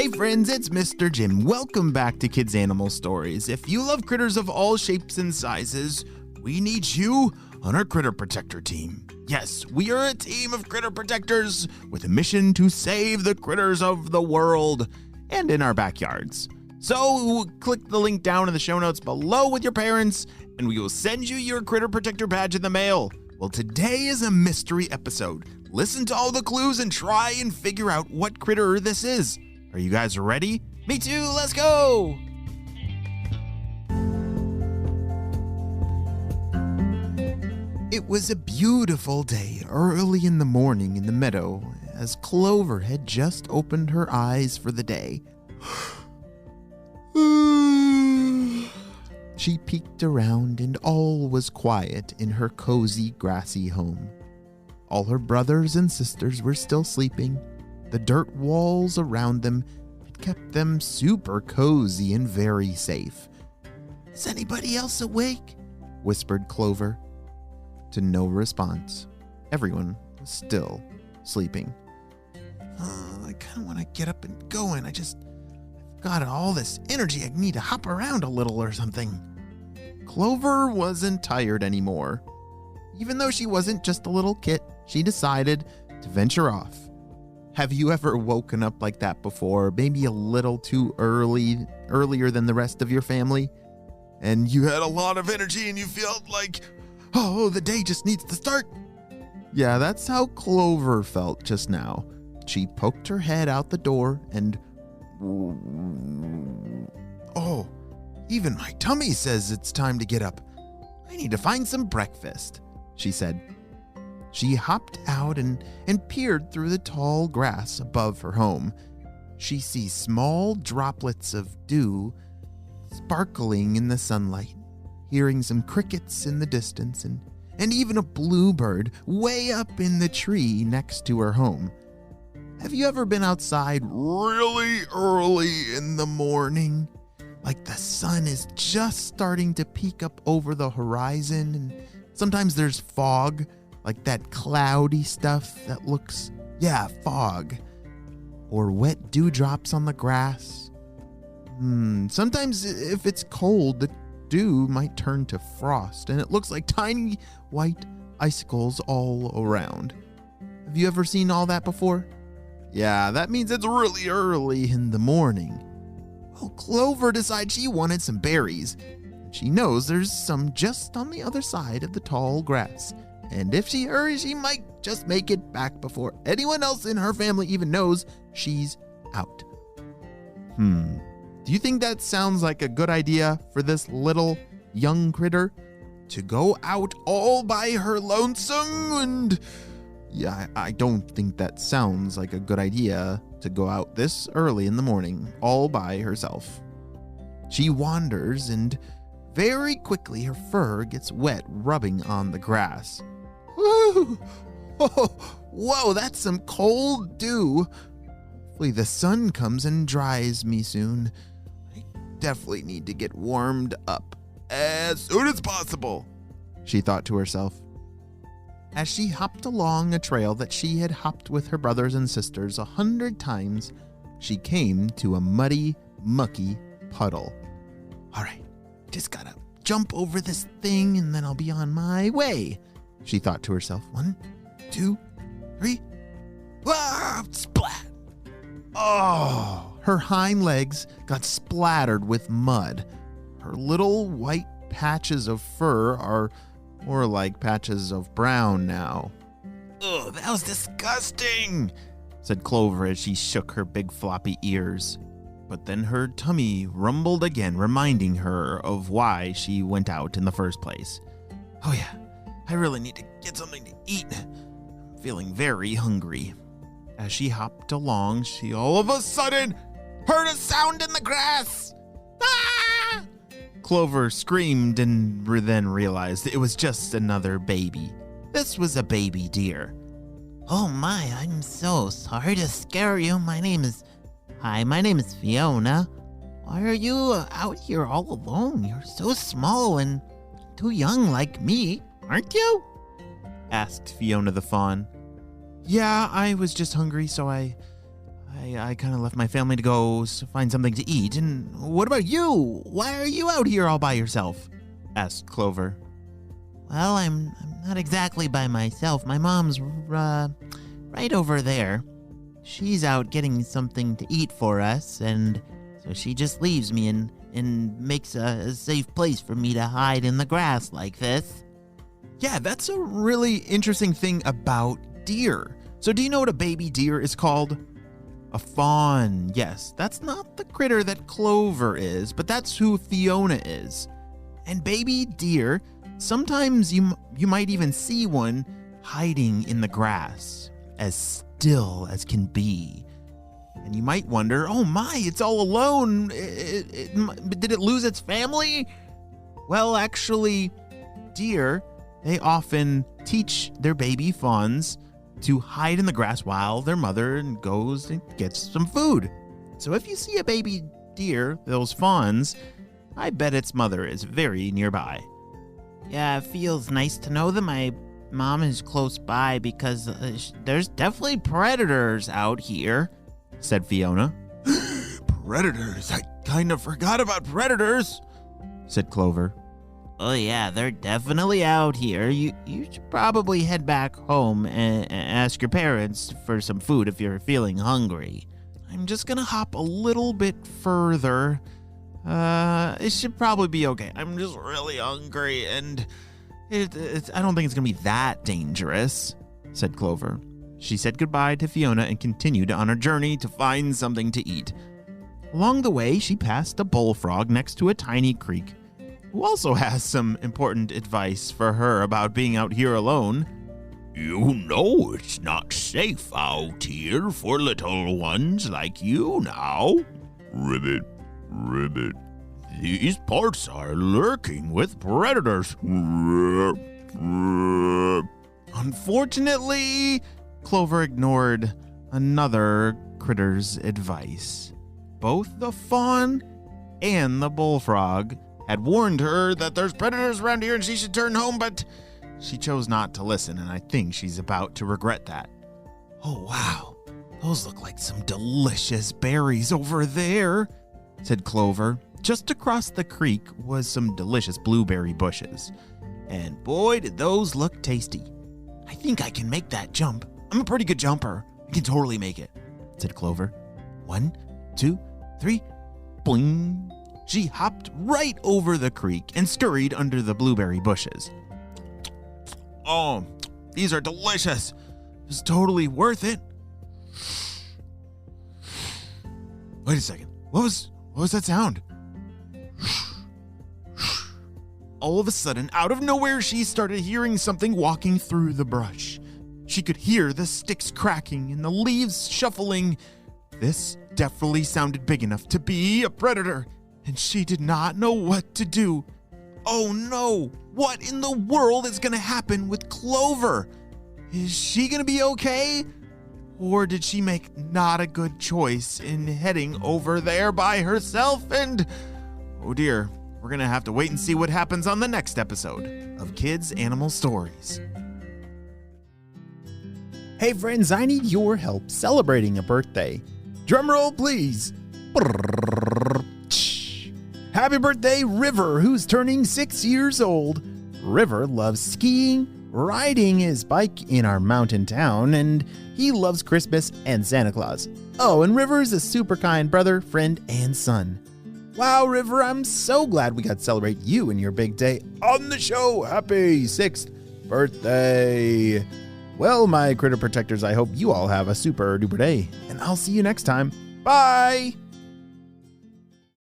Hey friends, it's Mr. Jim. Welcome back to Kids Animal Stories. If you love critters of all shapes and sizes, we need you on our Critter Protector team. Yes, we are a team of critter protectors with a mission to save the critters of the world and in our backyards. So click the link down in the show notes below with your parents and we will send you your Critter Protector badge in the mail. Well, today is a mystery episode. Listen to all the clues and try and figure out what critter this is. Are you guys ready? Me too, let's go! It was a beautiful day early in the morning in the meadow as Clover had just opened her eyes for the day. She peeked around and all was quiet in her cozy, grassy home. All her brothers and sisters were still sleeping. The dirt walls around them had kept them super cozy and very safe. "Is anybody else awake?" whispered Clover. To no response. Everyone was still sleeping. I kind of want to get up and go, and I've got all this energy. I need to hop around a little or something. Clover wasn't tired anymore. Even though she wasn't just a little kit, she decided to venture off. Have you ever woken up like that before, maybe a little too earlier than the rest of your family? And you had a lot of energy and you felt like, oh, the day just needs to start. Yeah, that's how Clover felt just now. She poked her head out the door and... Oh, even my tummy says it's time to get up. I need to find some breakfast, she said. She hopped out and peered through the tall grass above her home. She sees small droplets of dew sparkling in the sunlight, hearing some crickets in the distance and even a bluebird way up in the tree next to her home. Have you ever been outside really early in the morning? Like the sun is just starting to peek up over the horizon, and sometimes there's fog, like that cloudy stuff that looks, fog. Or wet dewdrops on the grass. Sometimes if it's cold, the dew might turn to frost, and it looks like tiny white icicles all around. Have you ever seen all that before? Yeah, that means it's really early in the morning. Well, Clover decided she wanted some berries. She knows there's some just on the other side of the tall grass. And if she hurries, she might just make it back before anyone else in her family even knows she's out. Do you think that sounds like a good idea for this little young critter? To go out all by her lonesome and... Yeah, I don't think that sounds like a good idea to go out this early in the morning all by herself. She wanders and very quickly her fur gets wet rubbing on the grass. Woo! Oh, whoa, that's some cold dew. Hopefully the sun comes and dries me soon. I definitely need to get warmed up as soon as possible, she thought to herself. As she hopped along a trail that she had hopped with her brothers and sisters 100 times, she came to a muddy, mucky puddle. All right, just gotta jump over this thing and then I'll be on my way, she thought to herself. 1, 2, 3. Ah, splat! Oh, her hind legs got splattered with mud. Her little white patches of fur are more like patches of brown now. Ugh, that was disgusting, said Clover as she shook her big floppy ears. But then her tummy rumbled again, reminding her of why she went out in the first place. Oh yeah, I really need to get something to eat. I'm feeling very hungry. As she hopped along, she all of a sudden heard a sound in the grass. Ah! Clover screamed and then realized it was just another baby. This was a baby deer. Oh my, I'm so sorry to scare you. My name is Fiona. Why are you out here all alone? You're so small and too young like me, aren't you? Asked Fiona the fawn. Yeah, I was just hungry, so I I kind of left my family to go find something to eat. And what about you? Why are you out here all by yourself? Asked Clover. Well, I'm not exactly by myself. My mom's right over there. She's out getting something to eat for us, and so she just leaves me and makes a safe place for me to hide in the grass like this. Yeah, that's a really interesting thing about deer. So do you know what a baby deer is called? A fawn. Yes, that's not the critter that Clover is, but that's who Fiona is. And baby deer, sometimes you might even see one hiding in the grass, as still as can be. And you might wonder, oh my, it's all alone. Did it lose its family? Well, actually, deer, they often teach their baby fawns to hide in the grass while their mother goes and gets some food. So if you see a baby deer, those fawns, I bet its mother is very nearby. Yeah, it feels nice to know that my mom is close by because there's definitely predators out here, said Fiona. Predators? I kind of forgot about predators, said Clover. Oh yeah, they're definitely out here. You should probably head back home and ask your parents for some food if you're feeling hungry. I'm just gonna hop a little bit further. It should probably be okay. I'm just really hungry, and I don't think it's gonna be that dangerous, said Clover. She said goodbye to Fiona and continued on her journey to find something to eat. Along the way, she passed a bullfrog next to a tiny creek, who also has some important advice for her about being out here alone. You know it's not safe out here for little ones like you now. Ribbit, ribbit. These parts are lurking with predators. Unfortunately, Clover ignored another critter's advice. Both the fawn and the bullfrog had warned her that there's predators around here and she should turn home, but she chose not to listen, and I think she's about to regret that. Oh, wow. Those look like some delicious berries over there, said Clover. Just across the creek was some delicious blueberry bushes. And boy, did those look tasty. I think I can make that jump. I'm a pretty good jumper. I can totally make it, said Clover. 1, 2, 3, boing. She hopped right over the creek and scurried under the blueberry bushes. Oh, these are delicious. It was totally worth it. Wait a second. What was that sound? All of a sudden, out of nowhere, she started hearing something walking through the brush. She could hear the sticks cracking and the leaves shuffling. This definitely sounded big enough to be a predator, and she did not know what to do. Oh no! What in the world is going to happen with Clover? Is she going to be okay? Or did she make not a good choice in heading over there by herself? And, oh dear, we're going to have to wait and see what happens on the next episode of Kids Animal Stories. Hey friends, I need your help celebrating a birthday. Drumroll, please. Happy birthday, River, who's turning 6 years old. River loves skiing, riding his bike in our mountain town, and he loves Christmas and Santa Claus. Oh, and River's a super kind brother, friend, and son. Wow, River, I'm so glad we got to celebrate you and your big day on the show. Happy 6th birthday. Well, my critter protectors, I hope you all have a super duper day, and I'll see you next time. Bye.